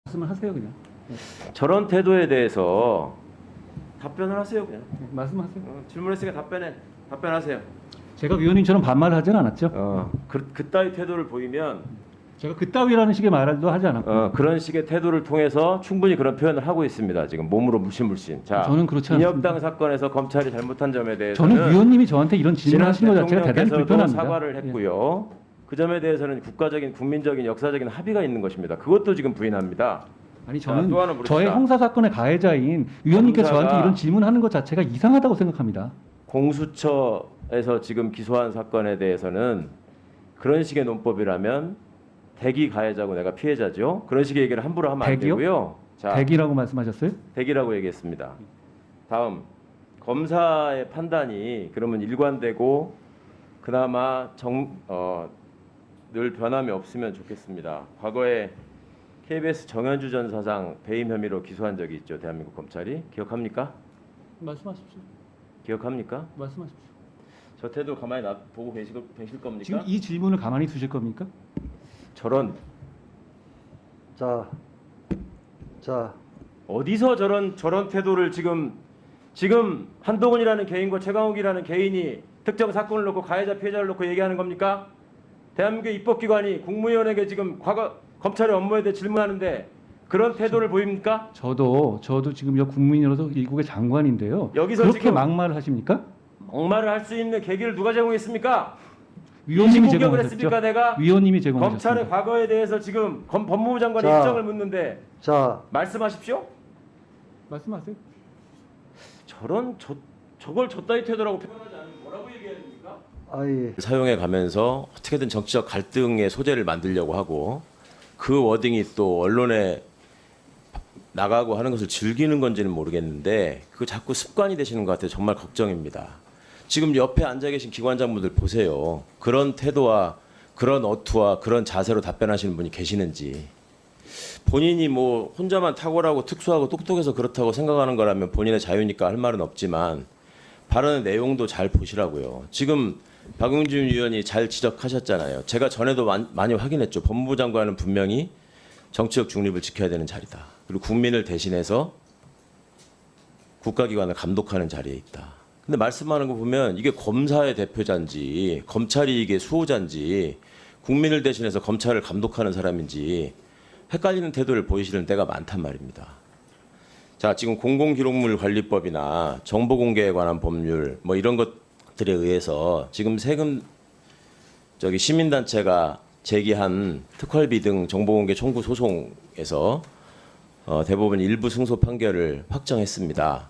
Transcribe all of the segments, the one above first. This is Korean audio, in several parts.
말씀을 하세요 그냥. 저런 태도에 대해서 답변을 하세요 그냥. 말씀하세요. 질문했으니까 답변하세요. 제가 위원님처럼 반말을 하진 않았죠. 그따위 태도를 보이면 제가 그따위라는 식의 말도 하지 않았고. 그런 식의 태도를 통해서 충분히 그런 표현을 하고 있습니다. 지금 몸으로 물씬. 자, 저는 그렇지 않습니다. 인혁당 사건에서 검찰이 잘못한 점에 대해서는 저는 위원님이 저한테 이런 질문하신 것 자체가 대단히 대통령께서도 불편합니다. 사과를 했고요. 그 점에 대해서는 국가적인, 국민적인, 역사적인 합의가 있는 것입니다. 그것도 지금 부인합니다. 아니 자, 저는 또 하나 물읍시다. 저의 형사 사건의 가해자인 위원님께서 검사가 저한테 이런 질문하는 것 자체가 이상하다고 생각합니다. 공수처에서 지금 기소한 사건에 대해서는 그런 식의 논법이라면 대기 가해자고 내가 피해자죠. 그런 식의 얘기를 함부로 하면 안 대기요? 되고요. 자, 대기라고 말씀하셨어요? 대기라고 얘기했습니다. 다음, 검사의 판단이 그러면 일관되고 그나마 늘 변함이 없으면 좋겠습니다. 과거에 KBS 정현주 전 사장 배임 혐의로 기소한 적이 있죠. 대한민국 검찰이. 기억합니까? 말씀하십시오. 기억합니까? 말씀하십시오. 저 태도 가만히 보고 계실 겁니까? 지금 이 질문을 가만히 두실 겁니까? 저런 자, 어디서 저런 태도를 지금 한동훈이라는 개인과 최강욱이라는 개인이 특정 사건을 놓고 가해자 피해자를 놓고 얘기하는 겁니까? 대한민국의 입법기관이 국무위원에게 지금 과거 검찰의 업무에 대해 질문하는데 그런 태도를 보입니까? 저도 지금 국민으로서 일국의 장관인데요. 여기서 그렇게 지금 막말을 하십니까? 막말을 할 수 있는 계기를 누가 제공했습니까? 위원님이 공격을 제공하셨죠. 했습니까? 내가 위원님이 제공하셨습니다. 검찰의 과거에 대해서 지금 법무부 장관의 자. 입장을 묻는데 자, 말씀하십시오. 말씀하세요. 저걸 저따위 태도라고 표현하지 않으면 뭐라고 얘기해야 됩니까? 아이, 사용해 가면서 어떻게든 정치적 갈등의 소재를 만들려고 하고 그 워딩이 또 언론에 나가고 하는 것을 즐기는 건지는 모르겠는데 그거 자꾸 습관이 되시는 것 같아요. 정말 걱정입니다. 지금 옆에 앉아 계신 기관장분들 보세요. 그런 태도와 그런 어투와 그런 자세로 답변하시는 분이 계시는지. 본인이 뭐 혼자만 탁월하고 특수하고 똑똑해서 그렇다고 생각하는 거라면 본인의 자유니까 할 말은 없지만 발언의 내용도 잘 보시라고요. 지금 박용진 의원이 잘 지적하셨잖아요. 제가 전에도 많이 확인했죠. 법무부 장관은 분명히 정치적 중립을 지켜야 되는 자리다. 그리고 국민을 대신해서 국가기관을 감독하는 자리에 있다. 근데 말씀하는 거 보면 이게 검사의 대표자인지 검찰이 이게 수호자인지 국민을 대신해서 검찰을 감독하는 사람인지 헷갈리는 태도를 보이시는 때가 많단 말입니다. 자, 지금 공공기록물 관리법이나 정보공개에 관한 법률 뭐 이런 것들에 의해서 지금 세금 시민단체가 제기한 특활비 등 정보공개 청구 소송에서 대법원 일부 승소 판결을 확정했습니다.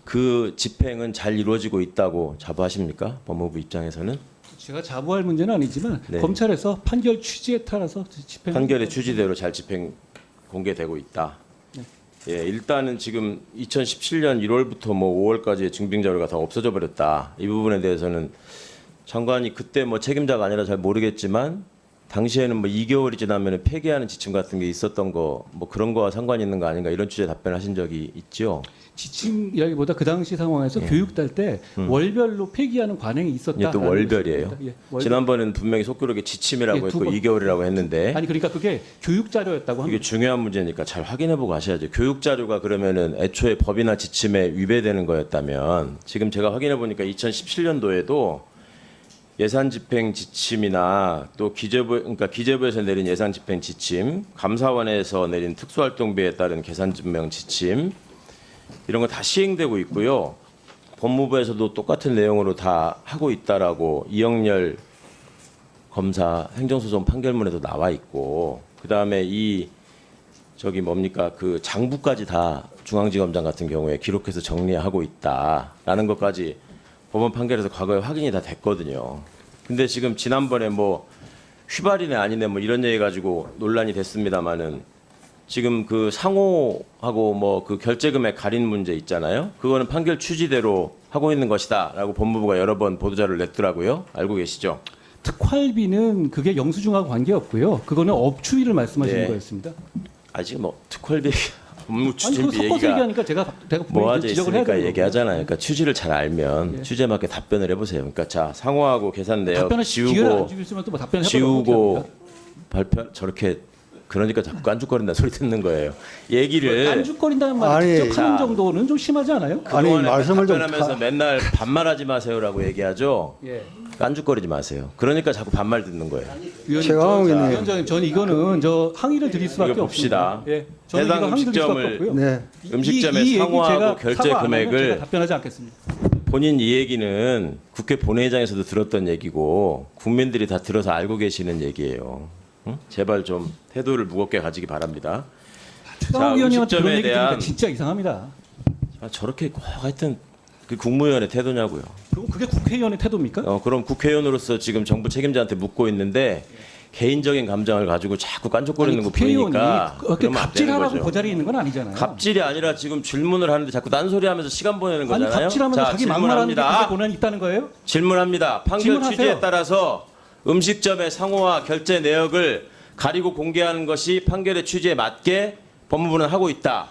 그 집행은 잘 이루어지고 있다고 자부하십니까? 법무부 입장에서는? 제가 자부할 문제는 아니지만 네. 검찰에서 판결 취지에 따라서 집행 판결의 취지대로 잘 집행 공개되고 있다. 네. 예, 일단은 지금 2017년 1월부터 뭐 5월까지의 증빙 자료가 다 없어져 버렸다. 이 부분에 대해서는 장관이 그때 뭐 책임자가 아니라 잘 모르겠지만 당시에는 뭐 2개월이 지나면 폐기하는 지침 같은 게 있었던 거 뭐 그런 거와 상관이 있는 거 아닌가 이런 취지의 답변하신 적이 있죠. 지침 이야기보다 그 당시 상황에서 예. 교육될 때 월별로 폐기하는 관행이 있었다. 이게 또 월별이에요. 예, 월별. 지난번에는 분명히 속기록에 지침이라고 예, 했고 두 번. 2개월이라고 했는데 아니 그러니까 그게 교육 자료였다고 합니다. 이게 중요한 문제니까 잘 확인해보고 하셔야죠. 교육 자료가 그러면은 애초에 법이나 지침에 위배되는 거였다면 지금 제가 확인해보니까 2017년도에도 예산 집행 지침이나 또 기재부에서 내린 예산 집행 지침, 감사원에서 내린 특수활동비에 따른 계산 증명 지침 이런 거 다 시행되고 있고요. 법무부에서도 똑같은 내용으로 다 하고 있다라고 이영렬 검사 행정소송 판결문에도 나와 있고 그다음에 그 장부까지 다 중앙지검장 같은 경우에 기록해서 정리하고 있다라는 것까지 법원 판결에서 과거에 확인이 다 됐거든요. 근데 지금 지난번에 뭐 휘발이네 아니네 뭐 이런 얘기 가지고 논란이 됐습니다마는 지금 그 상호하고 뭐 그 결제금액 가린 문제 있잖아요. 그거는 판결 취지대로 하고 있는 것이다라고 법무부가 여러 번 보도자료를 냈더라고요. 알고 계시죠? 특활비는 그게 영수증하고 관계없고요. 그거는 업추위를 말씀하시는 네. 거였습니다. 아직 뭐 특활비 업무 아니 그거 추진비 섞어서 얘기가 얘기하니까 제가 모아져 지적을 해야 있으니까 되는 얘기하잖아요. 그러니까 취지를 잘 알면 예. 취지에 맞게 답변을 해보세요. 그러니까 자 상호하고 계산 내역 답변을 기회를 안 지우고 주시면 또 뭐 답변을 해보려고 지우고 합니까? 발표 저렇게 그러니까 자꾸 깐죽거린다 소리 듣는 거예요. 얘기를 깐죽거린다는 말 아니, 직접 하는 자. 정도는 좀 심하지 않아요? 아니, 그동안에 말씀을 좀 답변하면서 맨날 반말하지 마세요라고 얘기하죠. 예. 깐죽거리지 마세요. 그러니까 자꾸 반말 듣는 거예요. 최강욱 의원님. 위원장님, 저는 이거는 저 항의를 드릴 수밖에 이거 봅시다. 없습니다. 예. 저는 해당 이거 항의 드릴 수밖에 음식점을 없고요. 네. 음식점의 이 얘기 상호하고 제가 결제 사과 안 하면 금액을 제가 답변하지 않겠습니다. 본인 이 얘기는 국회 본회의장에서도 들었던 얘기고 국민들이 다 들어서 알고 계시는 얘기예요. 응? 제발 좀 태도를 무겁게 가지기 바랍니다. 최강욱 의원님한테 그런 음식점에 얘기 들으니까 대한 진짜 이상합니다. 저렇게 꼭 하여튼 그 국무위원의 태도냐고요. 그럼 그게 국회의원의 태도입니까? 그럼 국회의원으로서 지금 정부 책임자한테 묻고 있는데 개인적인 감정을 가지고 자꾸 깐족거리는 거 국회의원이 보니까 그렇게 그러면 안 되는 갑질하라고 거죠. 그 자리에 있는 건 아니잖아요. 갑질이 아니라 지금 질문을 하는데 자꾸 딴소리하면서 시간 보내는 아니 거잖아요. 갑질하면서 자, 자기 막말하는 게 그게 질문합니다. 고난이 있다는 거예요? 질문합니다. 판결 질문하세요. 취지에 따라서 음식점의 상호와 결제 내역을 가리고 공개하는 것이 판결의 취지에 맞게 법무부는 하고 있다.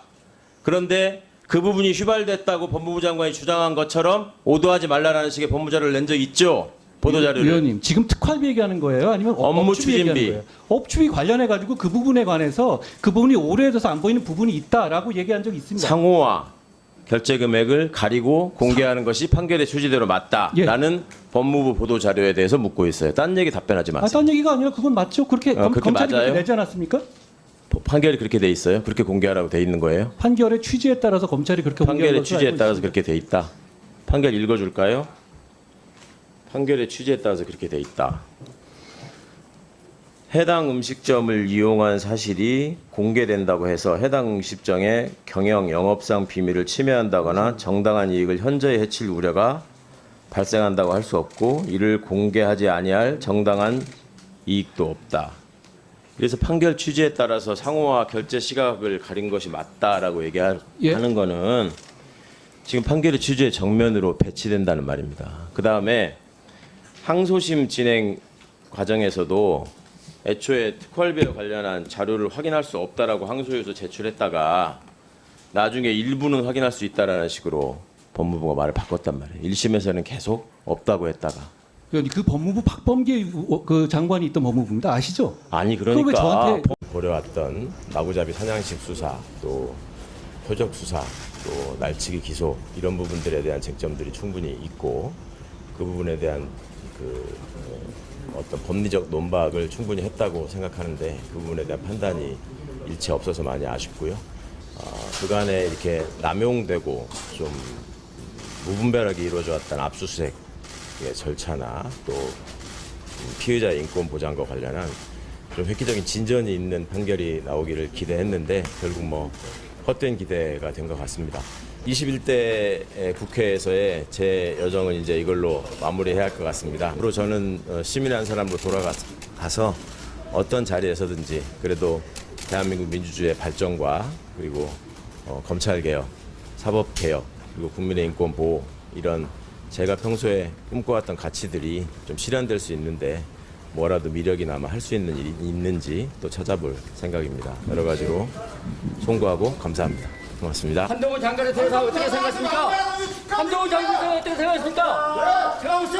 그런데 그 부분이 휘발됐다고 법무부 장관이 주장한 것처럼 오도하지 말라라는 식의 법무자료를 낸 적 있죠. 보도자료를. 의원님 지금 특활비 얘기하는 거예요? 아니면 업무 업추비 얘기하는 추진비. 거예요? 업추비 관련해 가지고 그 부분에 관해서 그 부분이 오래돼서 안 보이는 부분이 있다라고 얘기한 적이 있습니다. 상호와 결제 금액을 가리고 공개하는 것이 판결의 취지대로 맞다라는 법무부 보도 자료에 대해서 묻고 있어요. 딴 얘기 답변하지 마세요. 딴 얘기가 아니라 그건 맞죠? 그렇게 그렇게 검찰이 맞아요? 그렇게 내지 않았습니까? 판결이 그렇게 돼 있어요. 그렇게 공개하라고 돼 있는 거예요. 판결의 취지에 따라서 검찰이 그렇게 공개한 판결의 것으로 취지에 알고 따라서 있습니다. 그렇게 돼 있다. 판결 읽어줄까요? 판결의 취지에 따라서 그렇게 돼 있다. 해당 음식점을 이용한 사실이 공개된다고 해서 해당 음식점의 경영 영업상 비밀을 침해한다거나 정당한 이익을 현저히 해칠 우려가 발생한다고 할 수 없고 이를 공개하지 아니할 정당한 이익도 없다. 그래서 판결 취지에 따라서 상호와 결제 시각을 가린 것이 맞다라고 얘기하는 예. 거는 지금 판결의 취지의 정면으로 배치된다는 말입니다. 그 다음에 항소심 진행 과정에서도 애초에 특활비와 관련한 자료를 확인할 수 없다라고 항소유서 제출했다가 나중에 일부는 확인할 수 있다라는 식으로 법무부가 말을 바꿨단 말이에요. 1심에서는 계속 없다고 했다가 의원님 그 법무부 박범계 그 장관이 있던 법무부입니다. 아시죠? 아니 그걸 왜 그러니까 저한테- 벌여왔던 마구잡이 사냥식 수사 또 표적 수사 또 날치기 기소 이런 부분들에 대한 쟁점들이 충분히 있고 그 부분에 대한 그 어떤 법리적 논박을 충분히 했다고 생각하는데 그 부분에 대한 판단이 일치 없어서 많이 아쉽고요. 그간에 이렇게 남용되고 좀 무분별하게 이루어져 왔던 압수수색의 절차나 또 피의자 인권 보장과 관련한 좀 획기적인 진전이 있는 판결이 나오기를 기대했는데 결국 뭐 헛된 기대가 된 것 같습니다. 21대 국회에서의 제 여정은 이제 이걸로 마무리해야 할 것 같습니다. 앞으로 저는 시민의 한 사람으로 돌아가서 어떤 자리에서든지 그래도 대한민국 민주주의의 발전과 그리고 검찰개혁, 사법개혁, 그리고 국민의 인권 보호 이런 제가 평소에 꿈꿔왔던 가치들이 좀 실현될 수 있는데 뭐라도 미력이 남아 할 수 있는 일이 있는지 또 찾아볼 생각입니다. 여러 가지로 송구하고 감사합니다. 고맙습니다. 한동훈 장관에 대해서 어떻게 생각하십니까? 한동훈 장관에 대해서 어떻게 생각하십니까? 최강욱 씨!